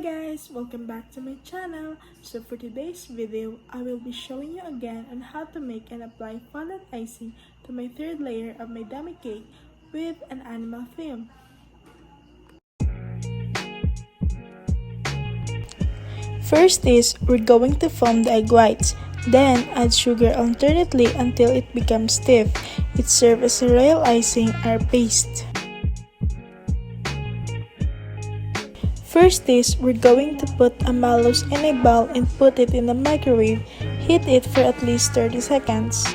guys, welcome back to my channel. So for today's video, I will be showing you again on how to make and apply fondant icing to my third layer of my dummy cake with an animal theme. First is, we're going to foam the egg whites. Then, add sugar alternately until it becomes stiff. It serves as a royal icing or paste. First is, we're going to put a mallows in a bowl and put it in the microwave. Heat it for at least 30 seconds.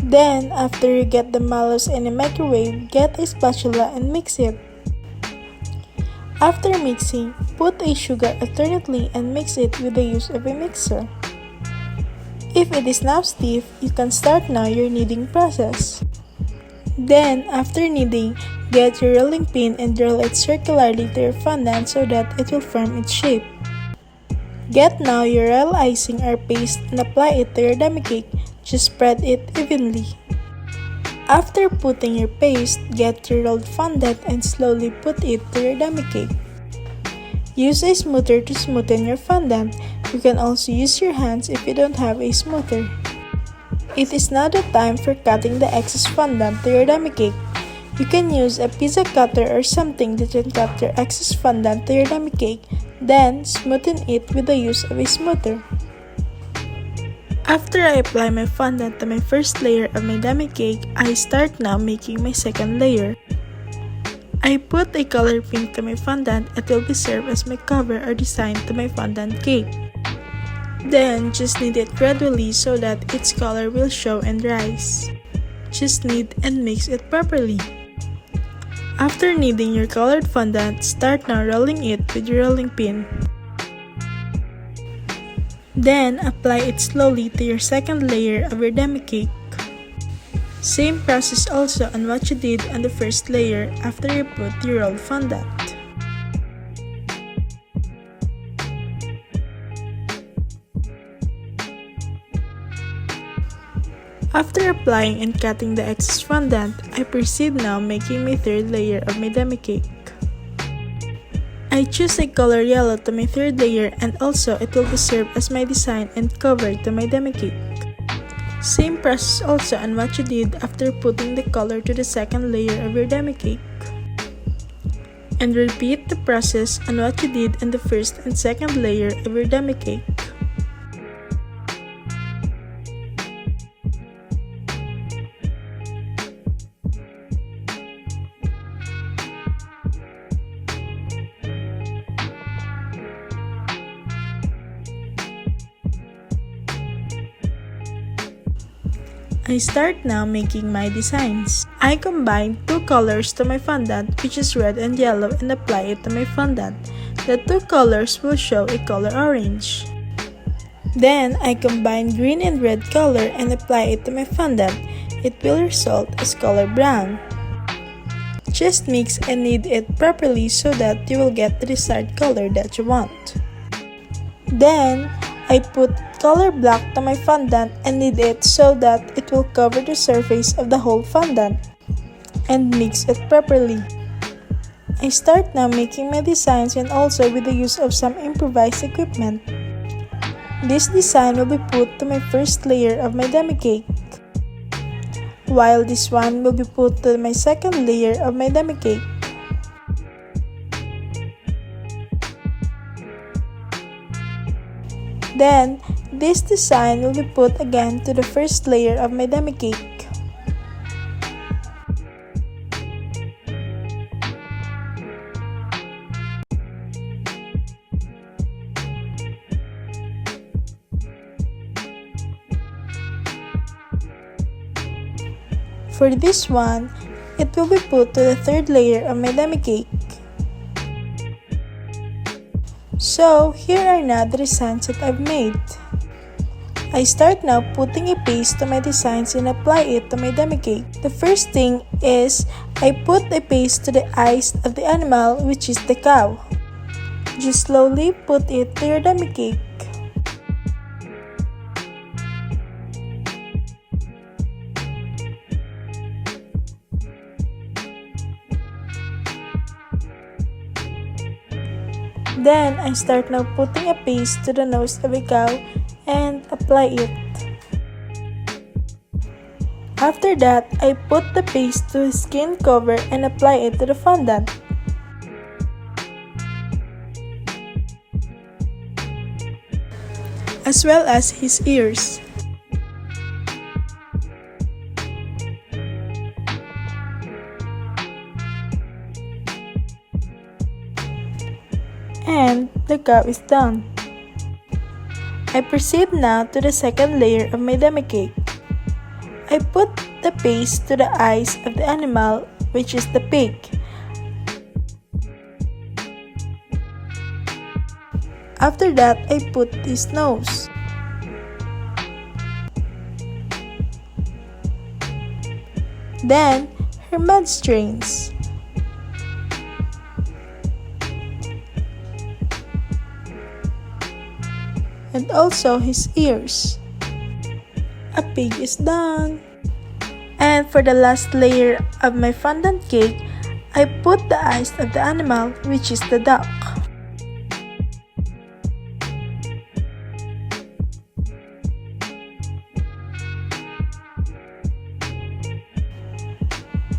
Then, after you get the mallows in the microwave, get a spatula and mix it. After mixing, put a sugar alternately and mix it with the use of a mixer. If it is now stiff, you can start now your kneading process. Then, after kneading, get your rolling pin and roll it circularly to your fondant so that it will form its shape. Get now your royal icing or paste and apply it to your dummy cake. Just spread it evenly. After putting your paste, get your rolled fondant and slowly put it to your dummy cake. Use a smoother to smoothen your fondant. You can also use your hands if you don't have a smoother. It is now the time for cutting the excess fondant to your dummy cake. You can use a pizza cutter or something that can cut your excess fondant to your dummy cake, then smoothen it with the use of a smoother. After I apply my fondant to my first layer of my dummy cake, I start now making my second layer. I put a color pink to my fondant. It will be served as my cover or design to my fondant cake. Then, just knead it gradually so that its color will show and rise. Just knead and mix it properly. After kneading your colored fondant, start now rolling it with your rolling pin. Then, apply it slowly to your second layer of your dummy cake. Same process also on what you did on the first layer after you put your rolled fondant. After applying and cutting the excess fondant, I proceed now making my third layer of my dummy cake. I choose a color yellow to my third layer and also it will be served as my design and cover to my dummy cake. Same process also on what you did after putting the color to the second layer of your dummy cake. And repeat the process on what you did in the first and second layer of your dummy cake. I start now making my designs. I combine two colors to my fondant, which is red and yellow, and apply it to my fondant. The two colors will show a color orange. Then, I combine green and red color and apply it to my fondant. It will result as color brown. Just mix and knead it properly so that you will get the desired color that you want. Then, I put color black to my fondant and knead it so that it will cover the surface of the whole fondant and mix it properly. I start now making my designs and also with the use of some improvised equipment. This design will be put to my first layer of my dummy cake, while this one will be put to my second layer of my dummy cake. Then, this design will be put again to the first layer of my dummy cake. For this one, it will be put to the third layer of my dummy cake. So, here are now the designs that I've made. I start now putting a paste to my designs and apply it to my dummy cake. The first thing is, I put a paste to the eyes of the animal, which is the cow. Just slowly put it to your dummy cake. Then, I start now putting a paste to the nose of a cow and apply it. After that, I put the paste to his skin cover and apply it to the fondant. As well as his ears. And the cow is done. I proceed now to the second layer of my demi cake. I put the paste to the eyes of the animal, which is the pig. After that, I put his nose. Then, her mouth strings. And also his ears. A pig is done. And for the last layer of my fondant cake, I put the eyes of the animal, which is the duck.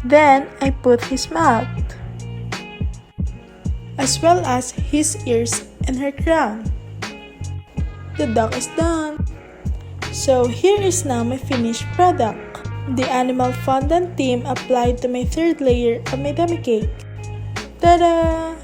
Then I put his mouth, as well as his ears and her crown. The duck is done. So here is now my finished product. The animal fondant theme applied to my third layer of my demi cake. Ta-da!